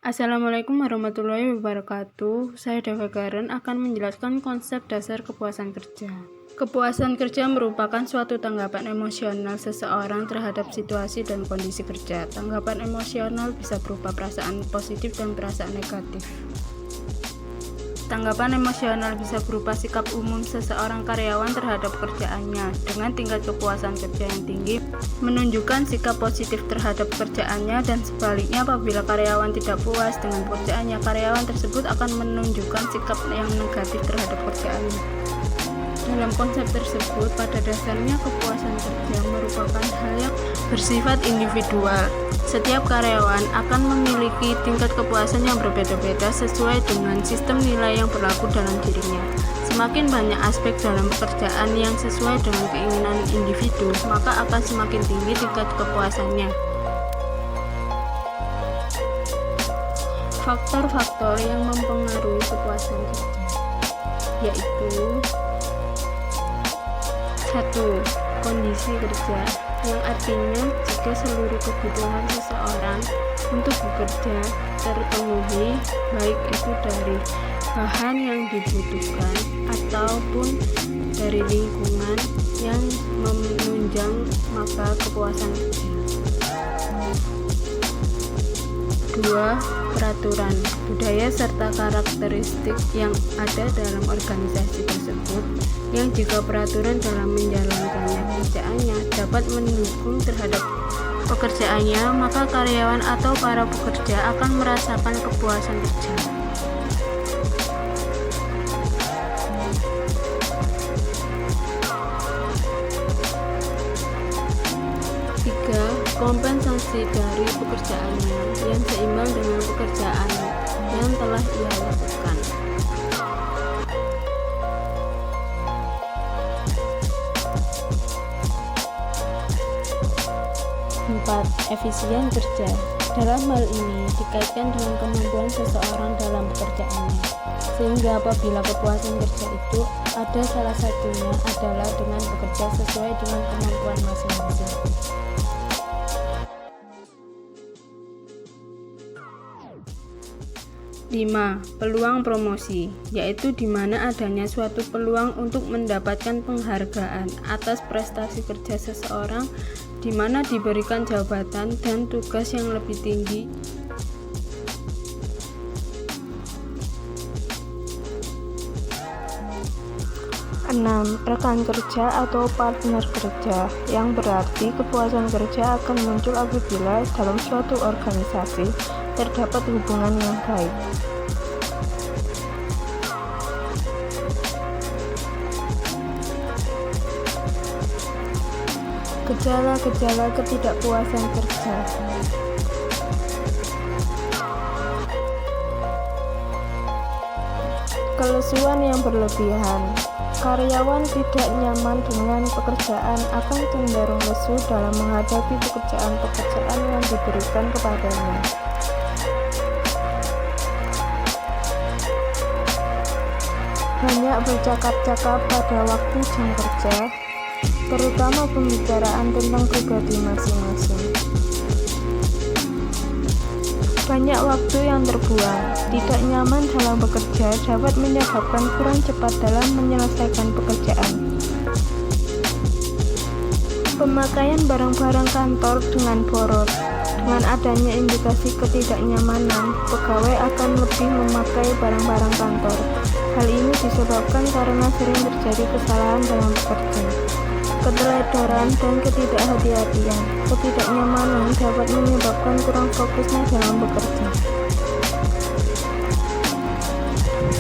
Assalamualaikum warahmatullahi wabarakatuh. Saya Deva Karen akan menjelaskan konsep dasar kepuasan kerja. Kepuasan kerja merupakan suatu tanggapan emosional seseorang terhadap situasi dan kondisi kerja. Tanggapan emosional bisa berupa perasaan positif dan perasaan negatif. Tanggapan emosional bisa berupa sikap umum seseorang karyawan terhadap pekerjaannya dengan tingkat kepuasan kerja yang tinggi, menunjukkan sikap positif terhadap pekerjaannya, dan sebaliknya apabila karyawan tidak puas dengan pekerjaannya, karyawan tersebut akan menunjukkan sikap yang negatif terhadap pekerjaannya. Dalam konsep tersebut, pada dasarnya kepuasan kerja merupakan hal yang bersifat individual. Setiap karyawan akan memiliki tingkat kepuasan yang berbeda-beda sesuai dengan sistem nilai yang berlaku dalam dirinya. Semakin banyak aspek dalam pekerjaan yang sesuai dengan keinginan individu, maka akan semakin tinggi tingkat kepuasannya. Faktor-faktor yang mempengaruhi kepuasan kerja yaitu 1. Kondisi kerja, yang artinya jika seluruh kebutuhan seseorang untuk bekerja terpenuhi, baik itu dari bahan yang dibutuhkan ataupun dari lingkungan yang menunjang, maka kepuasan kerja. 2. Peraturan, budaya serta karakteristik yang ada dalam organisasi tersebut, yang jika peraturan dalam menjalankannya pekerjaannya dapat mendukung terhadap pekerjaannya, maka karyawan atau para pekerja akan merasakan kepuasan kerja. 3. Kompensasi dari pekerjaannya yang seimbang dengan pekerjaan yang telah ia lakukan. 4. Efisien kerja, dalam hal ini dikaitkan dengan kemampuan seseorang dalam pekerjaannya, sehingga apabila kepuasan kerja itu ada salah satunya adalah dengan bekerja sesuai dengan kemampuan masing-masing. 5. Peluang promosi, yaitu di mana adanya suatu peluang untuk mendapatkan penghargaan atas prestasi kerja seseorang, di mana diberikan jabatan dan tugas yang lebih tinggi. 6. Rekan kerja atau partner kerja, yang berarti kepuasan kerja akan muncul apabila dalam suatu organisasi terdapat hubungan yang baik. Gejala-gejala ketidakpuasan kerja. Kelesuan yang berlebihan. Karyawan tidak nyaman dengan pekerjaan akan cenderung lesu dalam menghadapi pekerjaan-pekerjaan yang diberikan kepadanya. Banyak bercakap-cakap pada waktu jam kerja, terutama pembicaraan tentang pribadi masing-masing. Banyak waktu yang terbuang. Tidak nyaman dalam bekerja dapat menyebabkan kurang cepat dalam menyelesaikan pekerjaan. Pemakaian barang-barang kantor dengan boros. Dengan adanya indikasi ketidaknyamanan, pegawai akan lebih memakai barang-barang kantor. Hal ini disebabkan karena sering terjadi kesalahan dalam bekerja. Keteledoran dan ketidakhati-hatian. Ketidaknyamanan dapat menyebabkan kurang fokusnya dalam bekerja.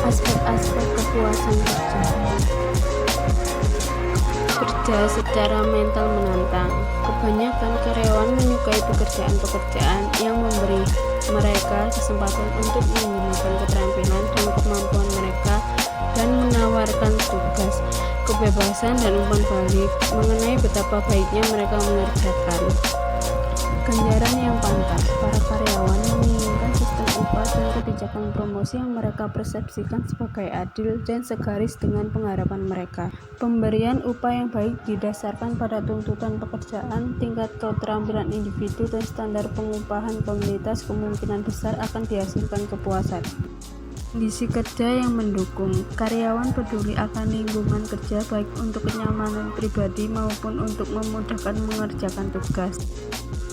Aspek-aspek kepuasan kerja. Kerja secara mental menantang. Kebanyakan karyawan menyukai pekerjaan-pekerjaan yang memberi mereka kesempatan untuk menggunakan keterampilan dan kemampuan mereka dan menawarkan tugas, kebebasan, dan umpan balik mengenai betapa baiknya mereka mengerjakan. Ganjaran yang pantas, para karyawan menginginkan sistem upah dan kebijakan pijakan promosi yang mereka persepsikan sebagai adil dan segaris dengan pengharapan mereka. Pemberian upah yang baik didasarkan pada tuntutan pekerjaan, tingkat keterampilan individu, dan standar pengupahan komunitas kemungkinan besar akan dihasilkan kepuasan. Kondisi kerja yang mendukung. Karyawan peduli akan lingkungan kerja baik untuk kenyamanan pribadi maupun untuk memudahkan mengerjakan tugas.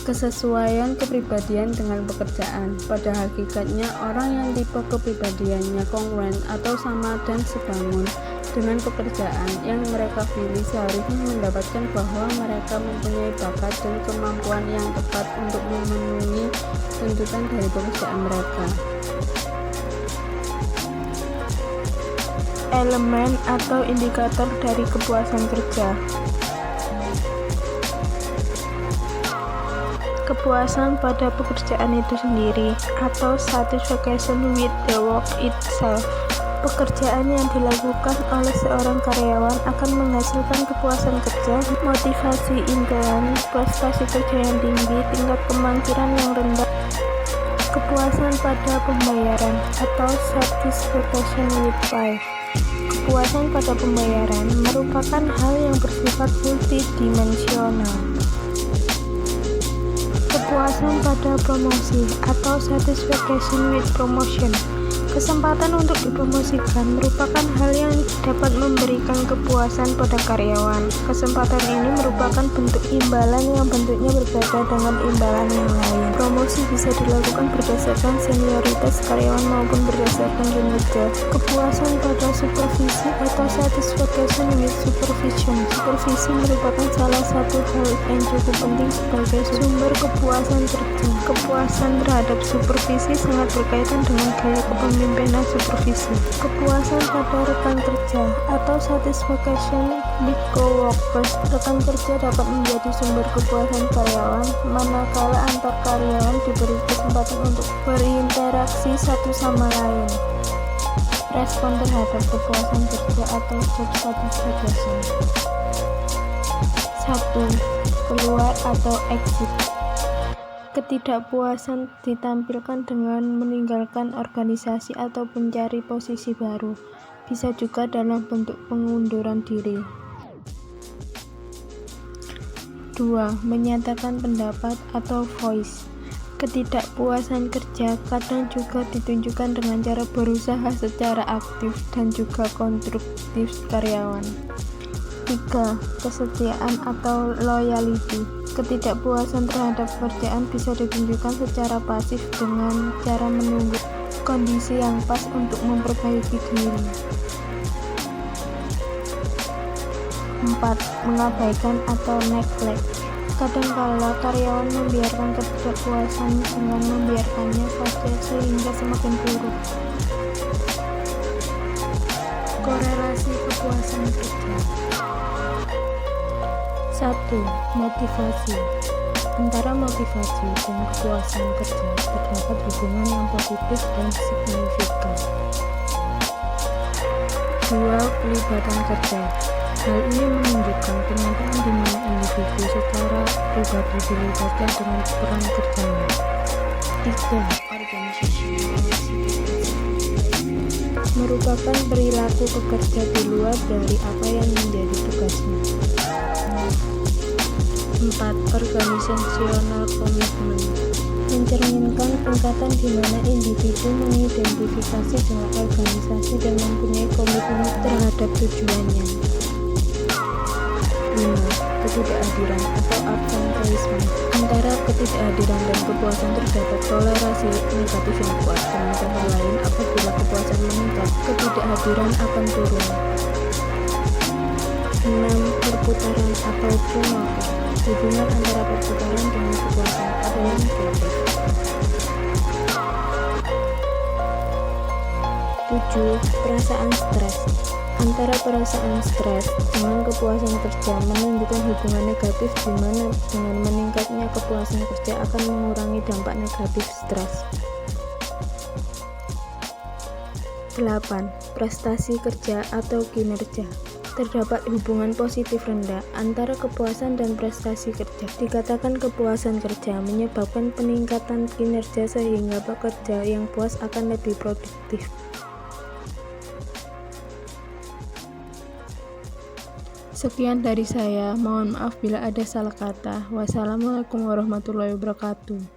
Kesesuaian kepribadian dengan pekerjaan. Pada hakikatnya, orang yang tipe kepribadiannya kongruen atau sama dan sebangun dengan pekerjaan yang mereka pilih seharusnya mendapatkan bahwa mereka mempunyai bakat dan kemampuan yang tepat untuk memenuhi tuntutan dari pekerjaan mereka. Elemen atau indikator dari kepuasan kerja. Kepuasan pada pekerjaan itu sendiri atau satisfaction with the work itself. Pekerjaan yang dilakukan oleh seorang karyawan akan menghasilkan kepuasan kerja, motivasi intern, prestasi kerja yang tinggi, tingkat kemangkiran yang rendah. Kepuasan pada pembayaran atau satisfaction with pay. Kepuasan pada pembayaran merupakan hal yang bersifat multidimensional. Kepuasan pada promosi atau satisfaction with promotion. Kesempatan untuk dipromosikan merupakan hal yang dapat memberikan kepuasan pada karyawan. Kesempatan ini merupakan bentuk imbalan yang bentuknya berbeda dengan imbalan yang lain. Promosi bisa dilakukan berdasarkan senioritas karyawan maupun berdasarkan kinerja. Kepuasan pada supervisi atau satisfaction with supervision. Supervisi merupakan salah satu hal yang cukup penting sebagai sumber kepuasan kerja. Kepuasan terhadap supervisi sangat berkaitan dengan gaya kepemimpinan supervisi. Kepuasan pada rekan kerja atau satisfaction with coworkers. Rekan kerja dapat menjadi sumber kepuasan karyawan manakala antar karyawan diberi kesempatan untuk berinteraksi satu sama lain. Respon terhadap kepuasan kerja atau job satisfaction. 1. Keluar atau exit. Ketidakpuasan ditampilkan dengan meninggalkan organisasi atau mencari posisi baru. Bisa juga dalam bentuk pengunduran diri. 2. Menyatakan pendapat atau voice. Ketidakpuasan kerja kadang juga ditunjukkan dengan cara berusaha secara aktif dan juga konstruktif karyawan. 3. Kesetiaan atau loyalty. Ketidakpuasan terhadap pekerjaan bisa ditunjukkan secara pasif dengan cara menunggu kondisi yang pas untuk memperbaiki diri. 4. Mengabaikan atau neglect. Kadangkala karyawan membiarkan ketidakpuasan dengan membiarkannya saja sehingga semakin buruk. Korelasi kepuasan kerja. 1. Motivasi. Antara motivasi dan kepuasan kerja terdapat hubungan yang positif dan signifikan. 2. Pelibatan kerja. Hal ini menunjukkan kenyataan di mana individu secara pribadi dilibatkan dengan peran kerjanya. 3. Organisational merupakan perilaku pekerja di luar dari apa yang menjadi tugasnya. 4. Organisational commitment mencerminkan tingkatan di mana individu mengidentifikasi dengan organisasi dan mempunyai komitmen terhadap tujuannya. 5. Ketidakhadiran atau absenteeisme. Antara ketidakhadiran dan kepuasan terdapat toleransi negatif yang kuat. Dengan kata lain, apabila kepuasan meningkat, ketidakhadiran akan turun. 6. Perputaran atau turnover. Hubungan antara perputaran dengan kepuasan adalah negatif. 7. Perasaan stres. Antara perasaan stres dengan kepuasan kerja menunjukkan hubungan negatif di mana dengan meningkatnya kepuasan kerja akan mengurangi dampak negatif stres. 8. Prestasi kerja atau kinerja. Terdapat hubungan positif rendah antara kepuasan dan prestasi kerja. Dikatakan kepuasan kerja menyebabkan peningkatan kinerja sehingga pekerja yang puas akan lebih produktif. Sekian dari saya, mohon maaf bila ada salah kata. Wassalamualaikum warahmatullahi wabarakatuh.